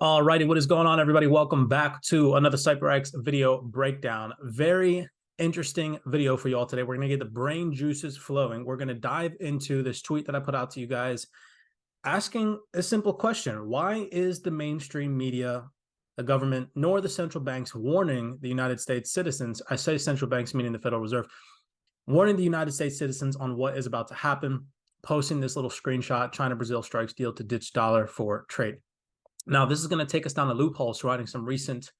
Alrighty, what is going on, everybody? Welcome back to another CYPRX video breakdown. Very interesting video for you all today. We're going to get the brain juices flowing. We're going to dive into this tweet that I put out to you guys asking a simple question. Why is the mainstream media, the government, nor the central banks warning the United States citizens? I say central banks meaning the Federal Reserve, warning the United States citizens on what is about to happen, posting this little screenshot: China-Brazil strikes deal to ditch dollar for trade. Now, this is going to take us down a loophole surrounding some recent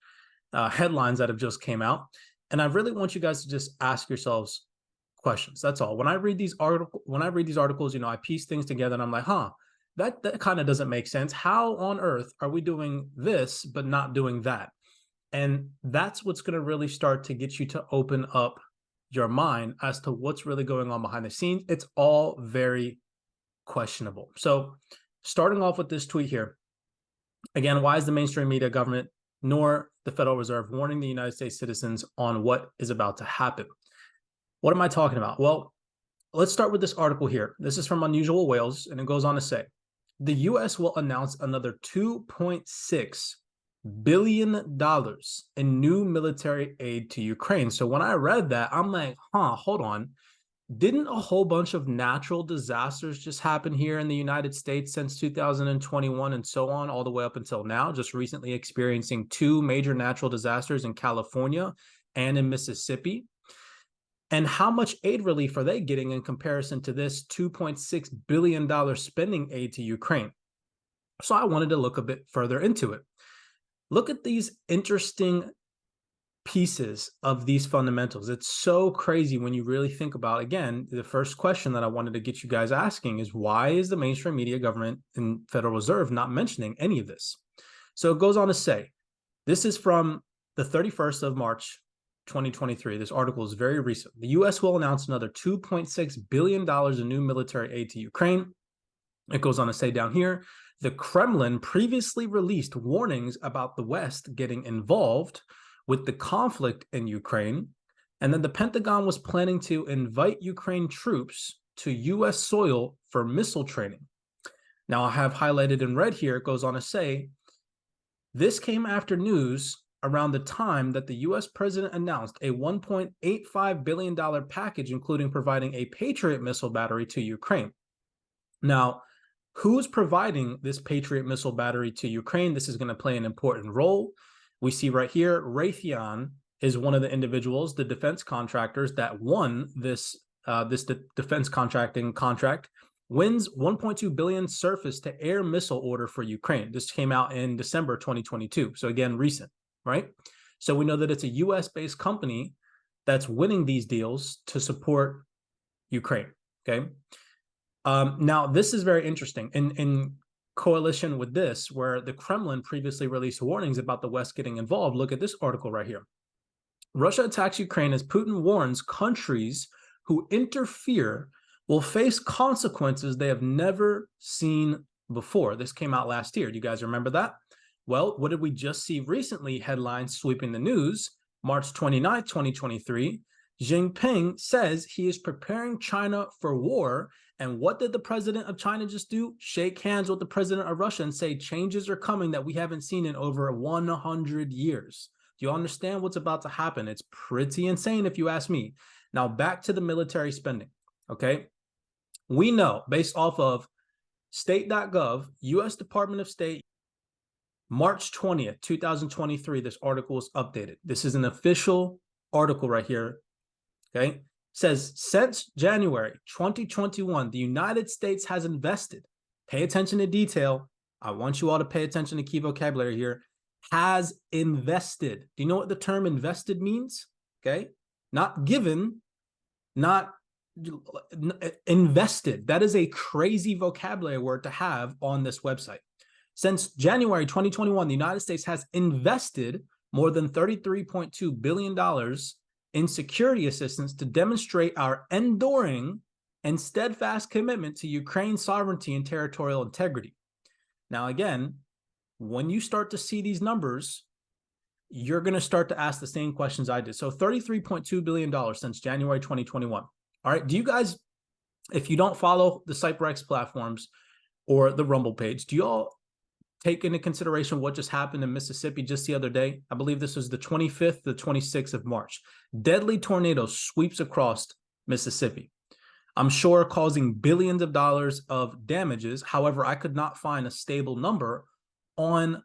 headlines that have just came out. And I really want you guys to just ask yourselves questions. That's all. When I read these articles, you know, I piece things together and I'm like, that kind of doesn't make sense. How on earth are we doing this, but not doing that? And that's what's going to really start to get you to open up your mind as to what's really going on behind the scenes. It's all very questionable. So starting off with this tweet here. Again, why is the mainstream media, government, nor the Federal Reserve warning the United States citizens on what is about to happen? What am I talking about? Well, let's start with this article here. This is from Unusual Whales, and it goes on to say, the U.S. will announce another $2.6 billion in new military aid to Ukraine. So when I read that, I'm like, hold on. Didn't a whole bunch of natural disasters just happen here in the United States since 2021 and so on, all the way up until now? Just recently experiencing two major natural disasters in California and in Mississippi. And how much aid relief are they getting in comparison to this $2.6 billion spending aid to Ukraine? So I wanted to look a bit further into it. Look at these interesting pieces of these fundamentals. It's so crazy when you really think about, again, the first question that I wanted to get you guys asking is, why is the mainstream media, government, and Federal Reserve not mentioning any of this? So it goes on to say, this is from the 31st of March, 2023. This article is very recent. The U.S. will announce another $2.6 billion in new military aid to Ukraine. It goes on to say down here, the Kremlin previously released warnings about the West getting involved with the conflict in Ukraine, and then the Pentagon was planning to invite Ukraine troops to U.S. soil for missile training. Now, I have highlighted in red here, it goes on to say, this came after news around the time that the U.S. president announced a $1.85 billion package, including providing a Patriot missile battery to Ukraine. Now, who's providing this Patriot missile battery to Ukraine? This is going to play an important role. We see right here, Raytheon is one of the individuals, the defense contractors that won this defense contracting contract, wins $1.2 billion surface-to-air missile order for Ukraine. This came out in December 2022. So again, recent, right? So we know that it's a U.S.-based company that's winning these deals to support Ukraine, okay? Now, this is very interesting. In coalition with this, where the Kremlin previously released warnings about the West getting involved, look at this article right here. Russia attacks Ukraine as Putin warns countries who interfere will face consequences they have never seen before. This came out last year. Do you guys remember that? Well, what did we just see recently? Headlines sweeping the news. March 29, 2023, Jinping says he is preparing China for war. And what did the president of China just do? Shake hands with the president of Russia and say changes are coming that we haven't seen in over 100 years. Do you understand what's about to happen? It's pretty insane if you ask me. Now, back to the military spending, okay? We know, based off of state.gov, U.S. Department of State, March 20th, 2023, this article is updated. This is an official article right here, okay? Says, since January 2021, the United States has invested, pay attention to detail. I want you all to pay attention to key vocabulary here, has invested. Do you know what the term invested means? Okay. Not given, not invested. That is a crazy vocabulary word to have on this website. Since January 2021, the United States has invested more than $33.2 billion in security assistance to demonstrate our enduring and steadfast commitment to Ukraine's sovereignty and territorial integrity. Now, again, when you start to see these numbers, you're going to start to ask the same questions I did. So $33.2 billion since January 2021. All right. Do you guys, if you don't follow the CYPRX platforms or the Rumble page, do you all take into consideration what just happened in Mississippi just the other day. I believe this was the 25th, the 26th of March. Deadly tornado sweeps across Mississippi. I'm sure causing billions of dollars of damages. However, I could not find a stable number on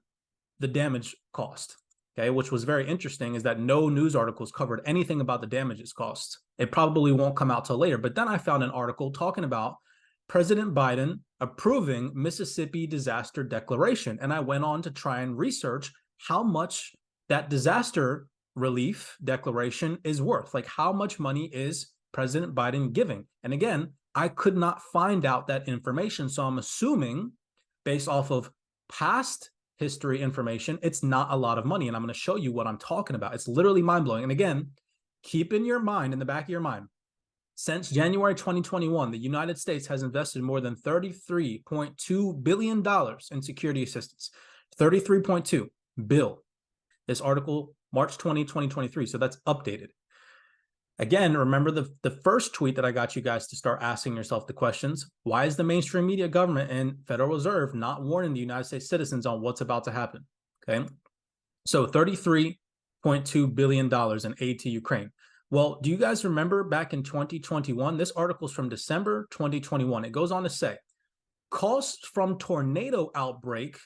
the damage cost. Okay, which was very interesting, is that no news articles covered anything about the damages costs. It probably won't come out till later. But then I found an article talking about President Biden approving Mississippi disaster declaration. And I went on to try and research how much that disaster relief declaration is worth. Like, how much money is President Biden giving? And again, I could not find out that information. So I'm assuming, based off of past history information, it's not a lot of money. And I'm going to show you what I'm talking about. It's literally mind-blowing. And again, keep in your mind, in the back of your mind, since January 2021, the United States has invested more than $33.2 billion in security assistance. 33.2 bill. This article, March 20, 2023. So that's updated. Again, remember the first tweet that I got you guys to start asking yourself the questions. Why is the mainstream media, government, and Federal Reserve not warning the United States citizens on what's about to happen? Okay. So $33.2 billion in aid to Ukraine. Well, do you guys remember back in 2021? This article is from December 2021. It goes on to say, costs from tornado outbreak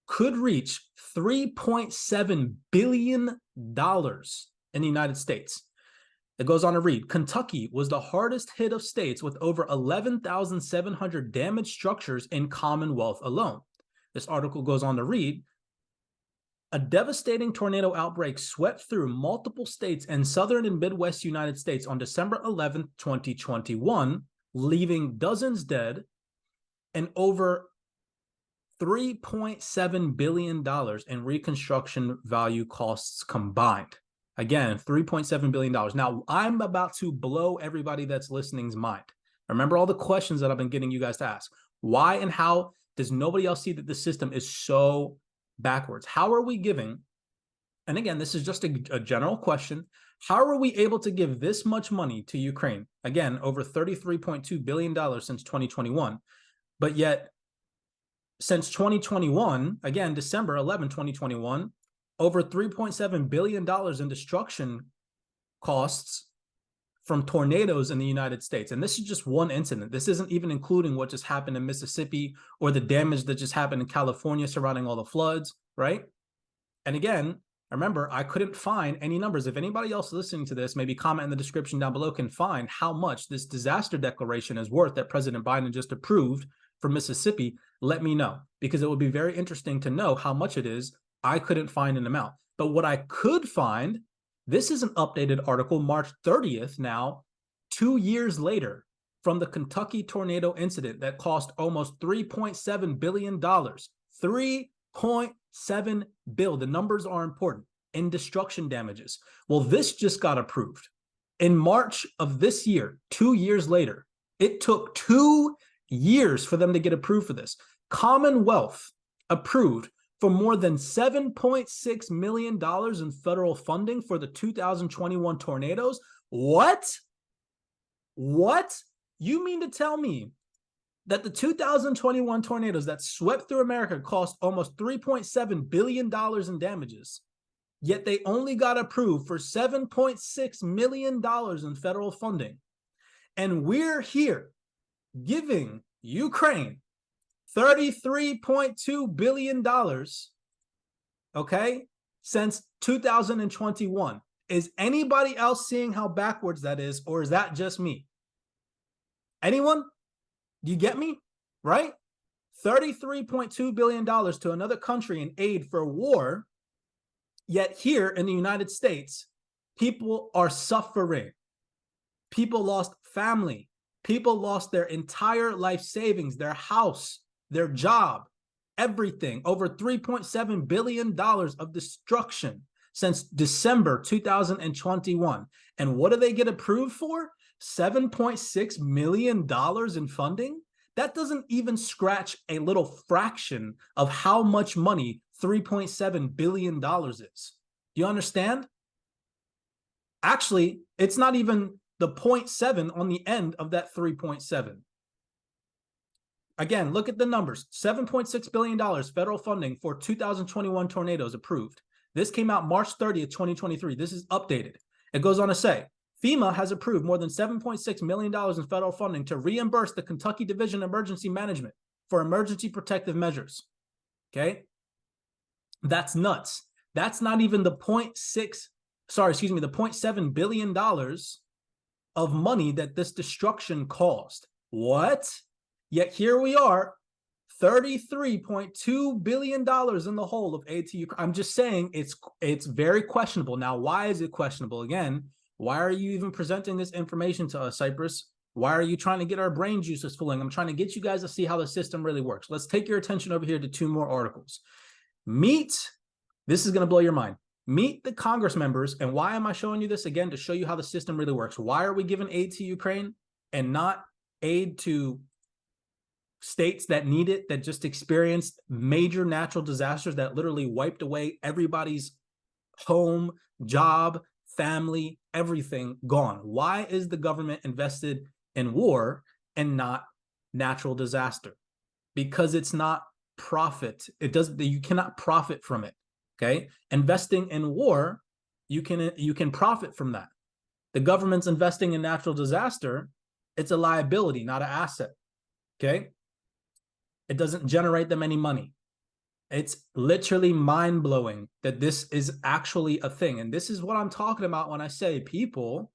could reach $3.7 billion in the United States. It goes on to read, Kentucky was the hardest hit of states with over 11,700 damaged structures in Commonwealth alone. This article goes on to read, a devastating tornado outbreak swept through multiple states in southern and Midwest United States on December 11, 2021, leaving dozens dead and over $3.7 billion in reconstruction value costs combined. Again, $3.7 billion. Now, I'm about to blow everybody that's listening's mind. Remember all the questions that I've been getting you guys to ask. Why and how does nobody else see that the system is so backwards? How are we giving, and again, this is just a general question, how are we able to give this much money to Ukraine? Again, over $33.2 billion since 2021. But yet, since 2021, again, December 11, 2021, over $3.7 billion in destruction costs from tornadoes in the United States. And this is just one incident. This isn't even including what just happened in Mississippi or the damage that just happened in California surrounding all the floods, right? And again, remember, I couldn't find any numbers. If anybody else listening to this, maybe comment in the description down below, can find how much this disaster declaration is worth that President Biden just approved for Mississippi, let me know, because it would be very interesting to know how much it is. I couldn't find an amount. But what I could find, this is an updated article, March 30th now, 2 years later, from the Kentucky tornado incident that cost almost $3.7 billion. $3.7 billion. The numbers are important in destruction damages. Well, this just got approved. In March of this year, 2 years later, it took 2 years for them to get approved for this. Commonwealth approved for more than $7.6 million in federal funding for the 2021 tornadoes. What? You mean to tell me that the 2021 tornadoes that swept through America cost almost $3.7 billion in damages, yet they only got approved for $7.6 million in federal funding? And we're here giving Ukraine $33.2 billion, okay, since 2021. Is anybody else seeing how backwards that is, or is that just me? Anyone? Do you get me? Right? $33.2 billion to another country in aid for war, yet here in the United States, people are suffering. People lost family. People lost their entire life savings, their house, their job, everything. Over $3.7 billion of destruction since December 2021. And what do they get approved for? $7.6 million in funding? That doesn't even scratch a little fraction of how much money $3.7 billion is. Do you understand? Actually, it's not even the 0.7 on the end of that 3.7. Again, look at the numbers. $7.6 billion federal funding for 2021 tornadoes approved. This came out March 30th, 2023. This is updated. It goes on to say, FEMA has approved more than $7.6 million in federal funding to reimburse the Kentucky Division of Emergency Management for emergency protective measures. Okay? That's nuts. That's not even the $0.7 billion of money that this destruction caused. What? Yet here we are, $33.2 billion in the hole of aid to Ukraine. I'm just saying it's very questionable. Now, why is it questionable? Again, why are you even presenting this information to us, Cyprus? Why are you trying to get our brain juices flowing? I'm trying to get you guys to see how the system really works. Let's take your attention over here to two more articles. This is going to blow your mind. Meet the Congress members. And why am I showing you this again? To show you how the system really works. Why are we giving aid to Ukraine and not aid to states that need it, that just experienced major natural disasters that literally wiped away everybody's home, job, family, everything gone? Why is the government invested in war and not natural disaster? Because it's not profit. You cannot profit from it. Okay, investing in war, you can profit from that. The government's investing in natural disaster, it's a liability, not an asset. Okay, it doesn't generate them any money. It's literally mind-blowing that this is actually a thing. And this is what I'm talking about when I say people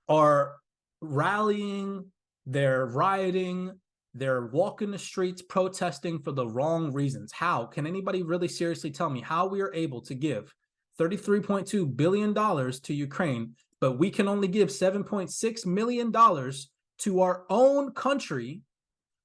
are rallying, they're rioting, they're walking the streets protesting for the wrong reasons. How? Can anybody really seriously tell me how we are able to give $33.2 billion to Ukraine, but we can only give $7.6 million to our own country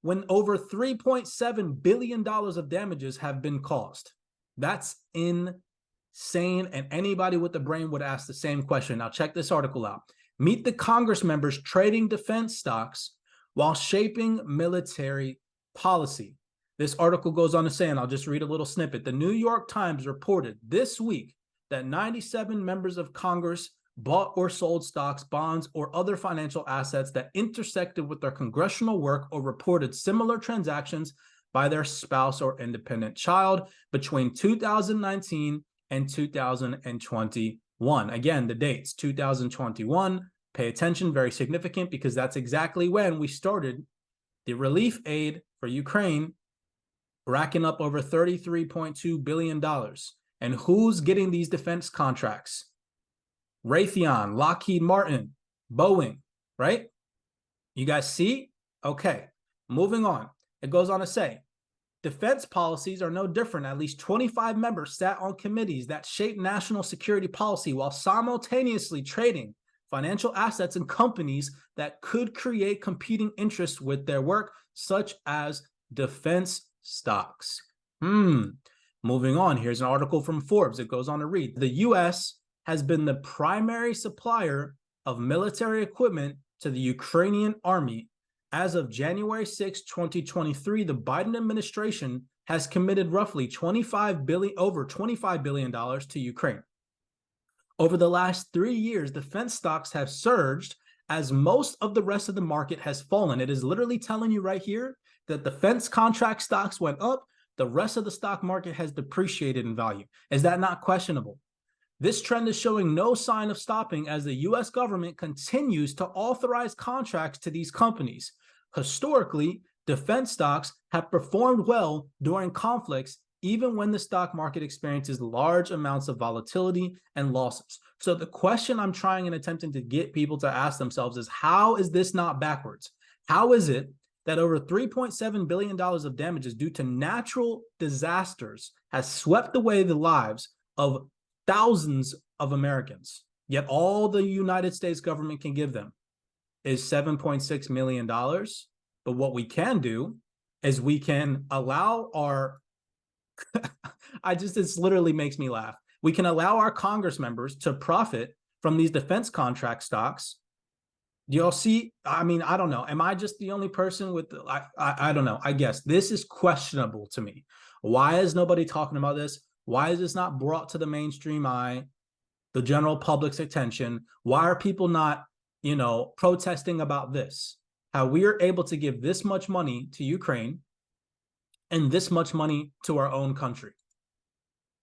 when over $3.7 billion of damages have been caused? That's insane. And anybody with a brain would ask the same question. Now check this article out. Meet the Congress members trading defense stocks while shaping military policy. This article goes on to say, and I'll just read a little snippet. The New York Times reported this week that 97 members of Congress bought or sold stocks, bonds, or other financial assets that intersected with their congressional work or reported similar transactions by their spouse or independent child between 2019 and 2021. Again, the dates, 2021. Pay attention, very significant, because that's exactly when we started the relief aid for Ukraine, racking up over $33.2 billion. And who's getting these defense contracts? Raytheon, Lockheed Martin, Boeing, right? You guys see? Okay, moving on. It goes on to say, defense policies are no different. At least 25 members sat on committees that shape national security policy while simultaneously trading financial assets and companies that could create competing interests with their work, such as defense stocks. Moving on, here's an article from Forbes. It goes on to read, the U.S. has been the primary supplier of military equipment to the Ukrainian army. As of January 6, 2023, the Biden administration has committed roughly over $25 billion to Ukraine. Over the last 3 years, defense stocks have surged as most of the rest of the market has fallen. It is literally telling you right here that defense contract stocks went up. The rest of the stock market has depreciated in value. Is that not questionable? This trend is showing no sign of stopping as the U.S. government continues to authorize contracts to these companies. Historically, defense stocks have performed well during conflicts, even when the stock market experiences large amounts of volatility and losses. So the question I'm trying and attempting to get people to ask themselves is, how is this not backwards? How is it that over $3.7 billion of damages due to natural disasters has swept away the lives of thousands of Americans, yet all the United States government can give them is $7.6 million? But what we can do is we can allow our this literally makes me laugh. We can allow our Congress members to profit from these defense contract stocks. Do y'all see? I mean, I don't know. Am I just the only person with I don't know. I guess this is questionable to me. Why is nobody talking about this? Why is this not brought to the mainstream eye, the general public's attention? Why are people not, protesting about this? How we are able to give this much money to Ukraine, and this much money to our own country.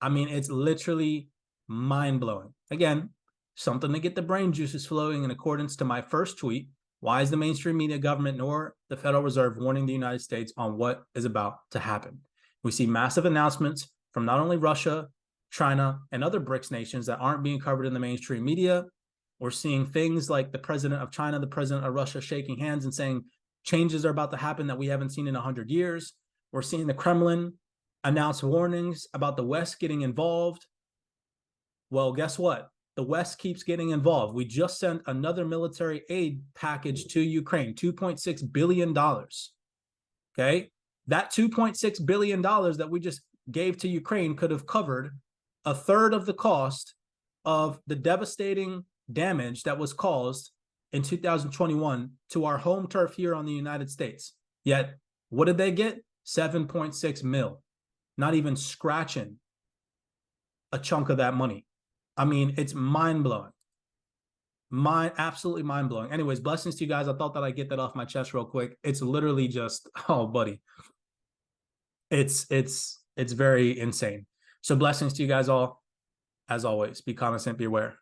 I mean, it's literally mind-blowing. Again, something to get the brain juices flowing in accordance to my first tweet. Why is the mainstream media, government, nor the Federal Reserve warning the United States on what is about to happen? We see massive announcements from not only Russia, China, and other BRICS nations that aren't being covered in the mainstream media. We're seeing things like the president of China, the president of Russia shaking hands and saying changes are about to happen that we haven't seen in 100 years. We're seeing the Kremlin announce warnings about the West getting involved. Well, guess what? The West keeps getting involved. We just sent another military aid package to Ukraine, $2.6 billion. Okay? That $2.6 billion that we just gave to Ukraine could have covered a third of the cost of the devastating damage that was caused in 2021 to our home turf here on the United States. Yet, what did they get? 7.6 mil. Not even scratching a chunk of that money. I mean, it's mind-blowing. Absolutely mind-blowing. Anyways, blessings to you guys. I thought that I'd get that off my chest real quick. It's literally just, oh, buddy. It's very insane. So blessings to you guys all. As always, be cognizant, be aware.